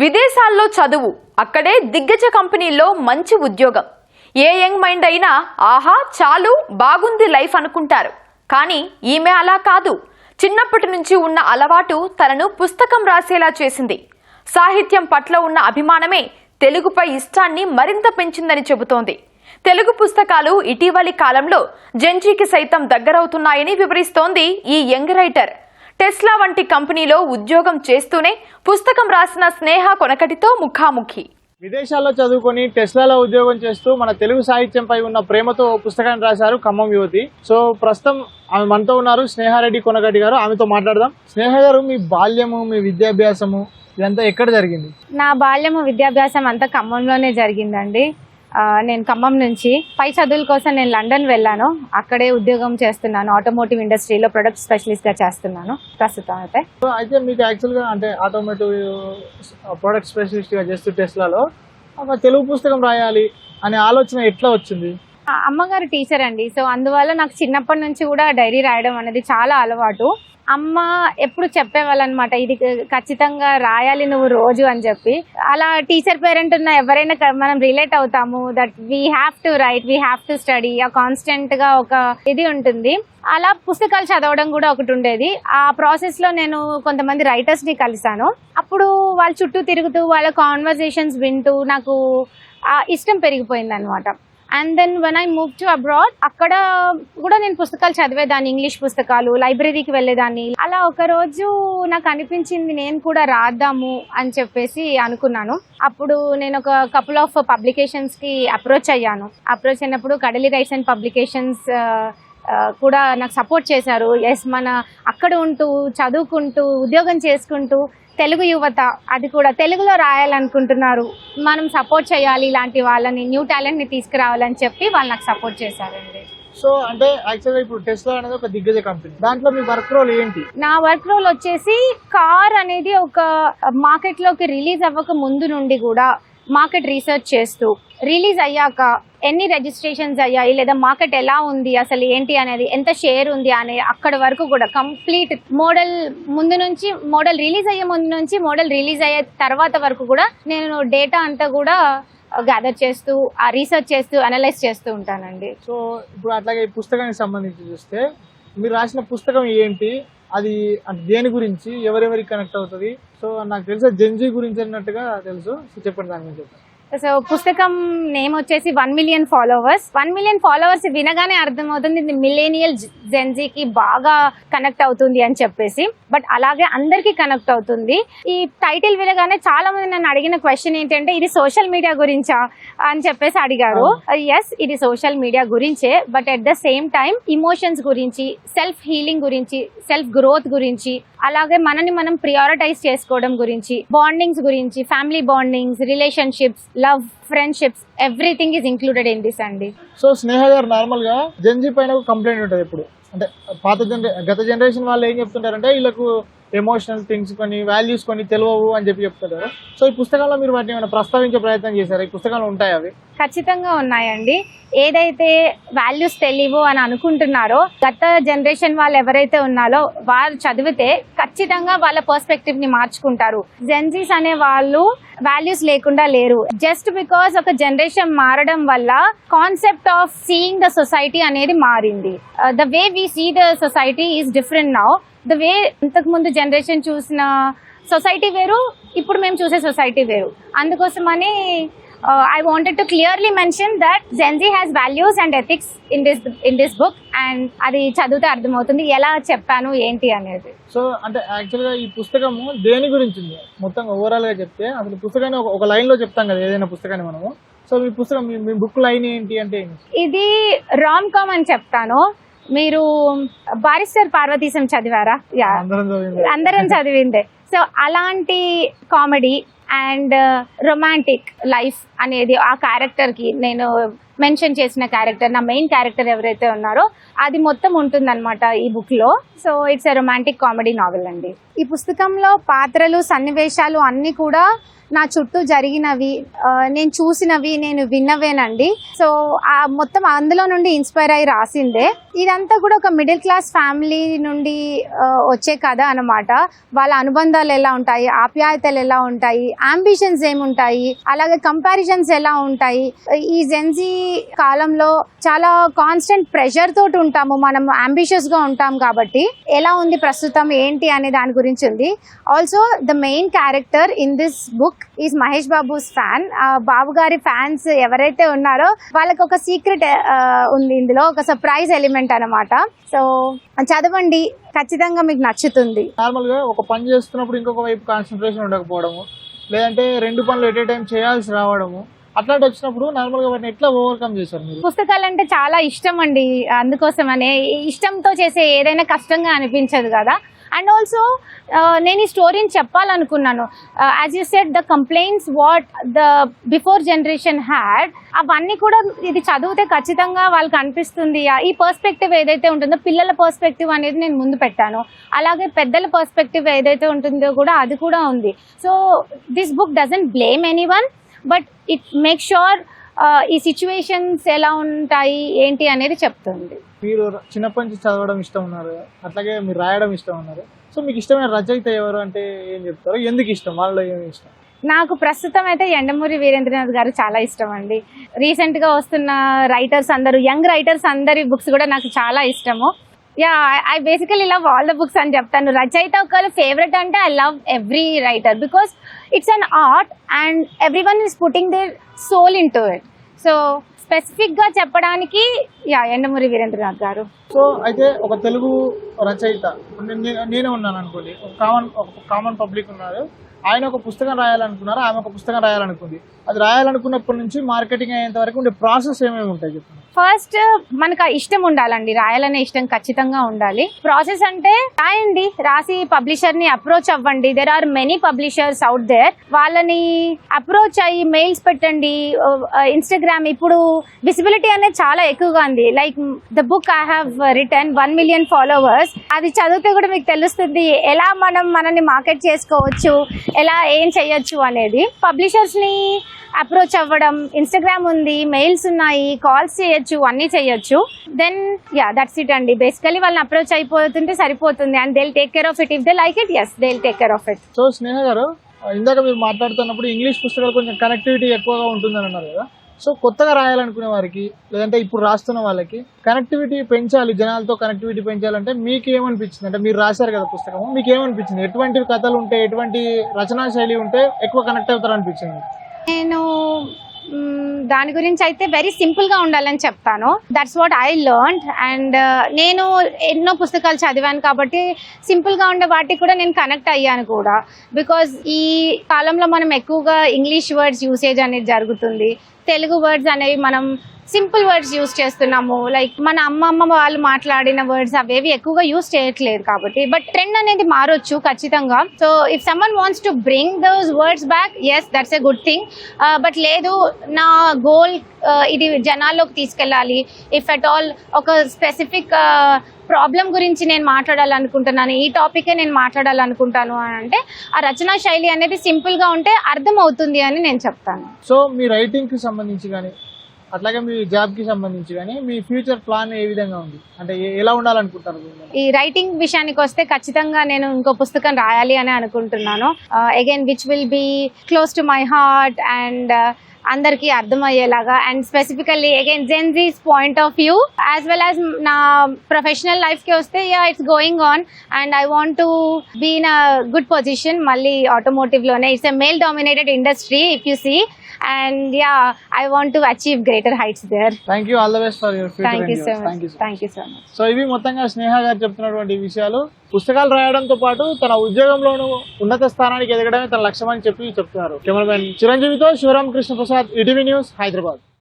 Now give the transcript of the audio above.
విదేశాల్లో చదువు, అక్కడే దిగ్గజ కంపెనీల్లో మంచి ఉద్యోగం. ఏ యంగ్ మైండ్ అయినా ఆహా చాలు బాగుంది లైఫ్ అనుకుంటారు. కానీ ఈమె అలా కాదు. చిన్నప్పటి నుంచి ఉన్న అలవాటు తనను పుస్తకం రాసేలా చేసింది. సాహిత్యం పట్ల ఉన్న అభిమానమే తెలుగుపై ఇష్టాన్ని మరింత పెంచిందని చెబుతోంది. తెలుగు పుస్తకాలు ఇటీవలి కాలంలో జెన్జీకి సైతం దగ్గరవుతున్నాయని వివరిస్తోంది ఈ యంగ్ రైటర్. టెస్లా వంటి కంపెనీలో ఉద్యోగం చేస్తూనే పుస్తకం రాసిన స్నేహ కొనకటితో ముఖాముఖి. విదేశాల్లో చదువుకొని టెస్లాలో ఉద్యోగం చేస్తూ మన తెలుగు సాహిత్యంపై ఉన్న ప్రేమతో పుస్తకాన్ని రాశారు ఖమ్మం యువతి. సో ప్రస్తుతం ఆమె మనతో ఉన్నారు స్నేహారెడ్డి కొనకటి గారు. ఆమెతో మాట్లాడదాం. స్నేహ గారు, మీ బాల్యము, మీ విద్యాభ్యాసము ఇదంతా ఎక్కడ జరిగింది? నా బాల్యము విద్యాభ్యాసం అంతా ఖమ్మంలోనే జరిగిందండి. నేను ఖమ్మం నుంచి పై చదువుల కోసం నేను లండన్ వెళ్ళాను. అక్కడే ఉద్యోగం చేస్తున్నాను. ఆటోమోటివ్ ఇండస్ట్రీలో ప్రొడక్ట్ స్పెషలిస్ట్ గా చేస్తున్నాను ప్రస్తుతం అయితే. అయితే మీకు యాక్చువల్గా అంటే ఆటోమోటివ్ ప్రొడక్ట్ స్పెషలిస్ట్ గా చేస్తూ టెస్లాలో ఒక తెలుగు పుస్తకం రాయాలి అనే ఆలోచన ఎట్లా వచ్చింది? అమ్మగారు టీచర్ అండి. సో అందువల్ల నాకు చిన్నప్పటి నుంచి కూడా డైరీ రాయడం అనేది చాలా అలవాటు. అమ్మ ఎప్పుడు చెప్పేవాళ్ళు అనమాట, ఇది ఖచ్చితంగా రాయాలి నువ్వు రోజు అని చెప్పి. అలా టీచర్ పేరెంట్ ఉన్న ఎవరైనా మనం రిలేట్ అవుతాము. That we have to right, we have to study. Constant గా ఒక ఇది ఉంటుంది. అలా పుస్తకాలు చదవడం కూడా ఒకటి ఉండేది. ఆ ప్రాసెస్ లో నేను కొంతమంది రైటర్స్ ని కలిసాను. అప్పుడు వాళ్ళ చుట్టూ తిరుగుతూ వాళ్ళ కాన్వర్సేషన్స్ వింటూ నాకు ఇష్టం పెరిగిపోయింది అనమాట. And then when I move to abroad, అక్కడ కూడా నేను పుస్తకాలు చదివేదాన్ని, ఇంగ్లీష్ పుస్తకాలు, లైబ్రరీకి వెళ్ళేదాన్ని. అలా ఒక రోజు నాకు అనిపించింది నేను కూడా రాద్దాము అని చెప్పేసి అనుకున్నాను. అప్పుడు నేను ఒక కపుల్ ఆఫ్ పబ్లికేషన్స్ కి అప్రోచ్ అయ్యాను. అప్రోచ్ అయినప్పుడు కడలి రైట్స్ అండ్ పబ్లికేషన్స్ కూడా నాకు సపోర్ట్ చేశారు. ఎస్, మన అక్కడ ఉంటూ చదువుకుంటూ ఉద్యోగం చేసుకుంటూ తెలుగు యువత అది కూడా తెలుగులో రాయాలనుకుంటున్నారు, మనం సపోర్ట్ చేయాలి, ఇలాంటి వాళ్ళని న్యూ టాలెంట్ ని తీసుకురావాలని చెప్పి వాళ్ళు నాకు సపోర్ట్ చేశారండి. సో అంటే యాక్చువల్గా ఇప్పుడు టెస్లా అనేది ఒక దిగ్గజ కంపెనీ. దాంట్లో మీ వర్క్ రోల్ ఏంటి? నా వర్క్ రోల్ వచ్చేసి కార్ అనేది ఒక మార్కెట్ లోకి రిలీజ్ అవ్వక ముందు నుండి కూడా మార్కెట్ రీసెర్చ్ చేస్తూ, రిలీజ్ అయ్యాక ఎన్ని రిజిస్ట్రేషన్స్ అయ్యాయి, లేదా మార్కెట్ ఎలా ఉంది, అసలు ఏంటి అనేది, ఎంత షేర్ ఉంది అనే అక్కడి వరకు కూడా కంప్లీట్ మోడల్ ముందు నుంచి, మోడల్ రిలీజ్ అయ్యే ముందు నుంచి మోడల్ రిలీజ్ అయ్యే తర్వాత వరకు కూడా నేను డేటా అంతా కూడా గ్యాదర్ చేస్తూ, ఆ రీసెర్చ్ చేస్తూ, అనలైజ్ చేస్తూ ఉంటానండి. సో ఇప్పుడు అట్లాగే ఈ పుస్తకానికి సంబంధించి చూస్తే మీరు రాసిన పుస్తకం ఏంటి, అది దేని గురించి, ఎవరెవరికి కనెక్ట్ అవుతుంది? సో నాకు తెలుసు జెన్జీ గురించి అన్నట్టుగా తెలుసు. సో చెప్పండి దాని గురించి. చెప్పండి. సో పుస్తకం నేమ్ వచ్చేసి 1 million followers. 1 million followers వినగానే అర్థమవుతుంది ఇది మిలేనియల్ జెన్జీకి బాగా కనెక్ట్ అవుతుంది అని చెప్పేసి. బట్ అలాగే అందరికి కనెక్ట్ అవుతుంది. ఈ టైటిల్ వినగానే చాలా మంది నన్ను అడిగిన క్వశ్చన్ ఏంటంటే, ఇది సోషల్ మీడియా గురించా అని చెప్పేసి అడిగారు. ఎస్, ఇది సోషల్ మీడియా గురించే. But at the same time emotions గురించి, సెల్ఫ్ హీలింగ్ గురించి, సెల్ఫ్ గ్రోత్ గురించి, అలాగే మనని మనం ప్రియారిటైజ్ చేసుకోవడం గురించి, బాండింగ్స్ గురించి, family bondings, relationships, love, friendships, everything is included in this అండి. సో స్నేహ గారు, నార్మల్ గా జెన్జీ పైన ఒక కంప్లైంట్ ఉంటుంది ఎప్పుడు. అంటే గత జనరేషన్ వాళ్ళు ఏం చెప్తుంటారంటే, వీళ్ళకు ఎమోషనల్ థింగ్స్ కొన్ని, వాల్యూస్ కొన్ని తెలియవు అని చెప్పి చెప్తుంటారు. సో ఈ పుస్తకంలో మీరు వాటిని ఏమైనా ప్రస్తావించే ప్రయత్నం చేశారు? ఈ పుస్తకంలో ఉంటాయి అవి? ఖచ్చితంగా ఉన్నాయండి. ఏదైతే వాల్యూస్ తెలియవు అని అనుకుంటున్నారో, గత జనరేషన్ వాళ్ళు ఎవరైతే ఉన్నారో వారు చదివితే ఖచ్చితంగా వాళ్ళ పర్స్పెక్టివ్ ని మార్చుకుంటారు. జెన్జీస్ అనే వాళ్ళు వాల్యూస్ లేకుండా లేరు. జస్ట్ బికాస్ ఒక జనరేషన్ మారడం వల్ల concept of seeing the society అనేది మారింది. The way we see the society is different now. The way ఇంతకు ముందు జనరేషన్ చూసిన సొసైటీ వేరు, ఇప్పుడు మేము చూసే సొసైటీ వేరు. అందుకోసమని I wanted to clearly mention that Gen Z has values and ethics in this book, and అది చదివితే అర్థమవుతుంది ఎలా చెప్పాను ఏంటి అనేది. సో అంటే యాక్చువల్గా ఈ పుస్తకము దేని గురించి ఉంది మొత్తం ఓవరాల్ గా చెప్తే? అసలు పుస్తకాన్ని ఒక లైన్ లో చెప్తాం కదా ఏదైనా పుస్తకాన్ని మనము. సో మీ పుస్తకం, మీ బుక్ లైన్ ఏంటి అంటే? ఇది రామ్ కామ్ అని చెప్తాను. మీరు బారిస్టర్ పార్వతీశం చదివారా? అందరం చదివిందే. సో అలాంటి కామెడీ అండ్ రొమాంటిక్ లైఫ్ అనేది ఆ క్యారెక్టర్ కి నేను మెన్షన్ చేసిన క్యారెక్టర్, నా మెయిన్ క్యారెక్టర్ ఎవరైతే ఉన్నారో అది మొత్తం ఉంటుందన్నమాట ఈ బుక్ లో. So it's a romantic comedy novel అండి. ఈ పుస్తకంలో పాత్రలు, సన్నివేశాలు అన్ని కూడా నా చుట్టూ జరిగినవి, నేను చూసినవి, నేను విన్నవేనండి. సో ఆ మొత్తం అందులో నుండి ఇన్స్పైర్ అయ్యి రాసిందే. ఇదంతా కూడా ఒక మిడిల్ క్లాస్ ఫ్యామిలీ నుండి వచ్చే కథ అన్నమాట. వాళ్ళ అనుబంధాలు ఎలా ఉంటాయి, ఆప్యాయతలు ఎలా ఉంటాయి, అంబిషన్స్ ఏముంటాయి, అలాగే కంపారిజన్స్ ఎలా ఉంటాయి. ఈ జెన్జీ కాలంలో చాలా కాన్స్టెంట్ ప్రెషర్ తోటి ఉంటాము, మనం అంబిషియస్ గా ఉంటాం కాబట్టి ఎలా ఉంది ప్రస్తుతం ఏంటి అనే దాని గురించి ఉంది. Also the main character in this book is Mahesh Babu's fan. Babu గారి ఫ్యాన్స్ ఎవరైతే ఉన్నారో వాళ్ళకి ఒక సీక్రెట్ ఉంది ఇందులో, ఒక సర్ప్రైజ్ ఎలిమెంట్ అన్నమాట. సో చదవండి, ఖచ్చితంగా మీకు నచ్చుతుంది. నార్మల్ గా ఒక పని చేస్తున్నప్పుడు ఇంకొక వైపు కాన్సన్ట్రేషన్ ఉండకపోవడము, లేదంటే రెండు పనులు ఎట్ ఏ టైం చేయాల్సి రావడము, అట్లాంటి వచ్చినప్పుడు నార్మల్ గా వాటిని ఎట్లా ఓవర్కమ్ చేశారు మీరు? పుస్తకాలు అంటే చాలా ఇష్టం అండి, అందుకోసమనే ఇష్టంతో చేసే ఏదైనా కష్టంగా అనిపించదు కదా. అండ్ ఆల్సో నేను ఈ స్టోరీని చెప్పాలనుకున్నాను. As you said, the complaints what the before generation had, అవన్నీ కూడా ఇది చదివితే ఖచ్చితంగా వాళ్ళకి అనిపిస్తుంది. ఈ పర్స్పెక్టివ్ ఏదైతే ఉంటుందో, పిల్లల పర్స్పెక్టివ్ అనేది నేను ముందు పెట్టాను, అలాగే పెద్దల పర్స్పెక్టివ్ ఏదైతే ఉంటుందో కూడా అది కూడా ఉంది. So this book doesn't blame anyone, but it make sure ఈ సిచ్యువేషన్స్ ఎలా ఉంటాయి ఏంటి అనేది చెప్తుంది. మీరు చిన్నప్పటి నుంచి చదవడం ఇష్టం ఉన్నారు, అట్లాగే మీరు రాయడం ఇష్టం ఉన్నారు. సో మీకు ఇష్టమైన రచయిత ఎవరు అంటే ఏం చెప్తారు? ఎందుకు ఇష్టం? వాళ్ళలో ఏమి ఇష్టం? నాకు ప్రస్తుతం అయితే యండమూరి వీరేంద్రనాథ్ గారు చాలా ఇష్టం అండి. రీసెంట్ గా వస్తున్న రైటర్స్ అందరూ, యంగ్ రైటర్స్ అందరి బుక్స్ కూడా నాకు చాలా ఇష్టము. Yeah, I basically love all the books అని చెప్తాను. రచయిత ఒకవేళ ఫేవరెట్ అంటే I love every writer because it's an art and every one is putting their soul into it. So specific గా చెప్పడానికి యా, యండమూరి వీరేంద్రనాథ్ గారు. సో అయితే ఒక తెలుగు రచయిత, నేనే ఉన్నాను అనుకోండి, ఒక కామన్ పబ్లిక్ ఉన్నారు, ఆయన ఒక పుస్తకం రాయాలనుకున్నారు, ఆమె ఒక పుస్తకం రాయాలనుకుంది. అది రాయాలనుకున్నప్పటి నుంచి మార్కెటింగ్ అయ్యేంత వరకు ఉండే ప్రాసెస్ ఏమేమి ఉంటాయి చెప్పండి. ఫస్ట్ మనకు ఆ ఇష్టం ఉండాలండి, రాయాలనే ఇష్టం ఖచ్చితంగా ఉండాలి. ప్రాసెస్ అంటే రాయండి, రాసి పబ్లిషర్ ని అప్రోచ్ అవ్వండి. There are many publishers out there. వాళ్ళని అప్రోచ్ అయ్యి మెయిల్స్ పెట్టండి. ఇన్స్టాగ్రామ్ ఇప్పుడు విజిబిలిటీ అనేది చాలా ఎక్కువగా ఉంది. Like the book I have written 1 million followers. అది చదివితే కూడా మీకు తెలుస్తుంది ఎలా మనం మనల్ని మార్కెట్ చేసుకోవచ్చు, ఎలా ఏం చేయొచ్చు అనేది. పబ్లిషర్స్ ని అప్రోచ్ అవ్వడం, ఇన్స్టాగ్రామ్ ఉంది, మెయిల్స్ ఉన్నాయి, కాల్స్ చేయొచ్చు, అన్నీ చేయొచ్చు. దెన్ యా, దట్స్ ఇట్ అండి. బేసికలీ వాళ్ళని అప్రోచ్ అయిపోతుంటే సరిపోతుంది. And they will take care of it. If they like it, yes, they will take care of it. So Sneha గారు, ఇందాక మీరు మాట్లాడుతున్నప్పుడు ఇంగ్లీష్ పుస్తకాలు కొంచెం కనెక్టివిటీ ఎక్కువగా ఉంటుందని అన్నారు కదా. సో కొత్తగా రాయాలనుకునే వారికి, లేదంటే ఇప్పుడు రాస్తున్న వాళ్ళకి కనెక్టివిటీ పెంచాలి, జనాలతో కనెక్టివిటీ పెంచాలంటే మీకు ఏమనిపించింది? అంటే మీరు రాశారు కదా పుస్తకం, మీకు ఏమనిపించింది? ఎటువంటి కథలు ఉంటే, ఎటువంటి రచనా శైలి ఉంటే ఎక్కువ కనెక్ట్ అవుతారు అనిపించింది? నేను దాని గురించి అయితే వెరీ సింపుల్ గా ఉండాలని చెప్తాను. That's what I learned. And నేను ఎన్నో పుస్తకాలు చదివాను కాబట్టి సింపుల్ గా ఉండే వాటికి కూడా నేను కనెక్ట్ అయ్యాను కూడా. బికాజ్ ఈ కాలంలో మనం ఎక్కువగా ఇంగ్లీష్ వర్డ్స్ యూసేజ్ అనేది జరుగుతుంది. తెలుగు వర్డ్స్ అనేవి మనం సింపుల్ వర్డ్స్ యూజ్ చేస్తున్నాము. లైక్ మన అమ్మమ్మ వాళ్ళు మాట్లాడిన వర్డ్స్ అవేవి ఎక్కువగా యూజ్ చేయట్లేదు కాబట్టి. బట్ ట్రెండ్ అనేది మారొచ్చు ఖచ్చితంగా. So if someone wants to bring those words back, yes, that's a good thing. But లేదు, నా గోల్ ఇది జనాల్లోకి తీసుకెళ్ళాలి. ఇఫ్ అట్ ఆల్ ఒక స్పెసిఫిక్ ప్రాబ్లం గురించి నేను మాట్లాడాలనుకుంటున్నాను, ఈ టాపికే నేను మాట్లాడాలనుకుంటాను అని అంటే ఆ రచనా శైలి అనేది సింపుల్ గా ఉంటే అర్థం అవుతుంది అని నేను చెప్తాను. సో మీ రైటింగ్ కి సంబంధించి కానీ, అట్లాగే మీ జాబ్ కి సంబంధించి కానీ మీ ఫ్యూచర్ ప్లాన్ ఏ విధంగా ఉంది? అంటే ఎలా ఉండాలనుకుంటారు? ఈ రైటింగ్ విషయానికి వస్తే ఖచ్చితంగా నేను ఇంకో పుస్తకం రాయాలి అని అనుకుంటున్నాను. Again which will be close to my heart and అందరికీ అర్థమయ్యేలాగా. And specifically again Gen Z's point of view as well as నా ప్రొఫెషనల్ లైఫ్ కి వస్తే yeah, it's going on and I want to be in a good position. మళ్ళీ automotive లోనే, it's a male dominated industry if you see. And yeah, I want to achieve greater heights there. Thank you, all the best for your future. Thank you so much. Thank you so much. So ఇవి మొత్తంగా స్నేహ గారు చెప్తున్నటువంటి విషయాలు. పుస్తకాలు రాయడంతో పాటు తన ఉద్యోగంలోనూ ఉన్నత స్థానానికి ఎదగడమే తన లక్ష్యం అని చెప్తున్నారు. కెమెరామెన్ చిరంజీవితో శివరామకృష్ణ ప్రసాద్, ఈటీవీ న్యూస్, హైదరాబాద్.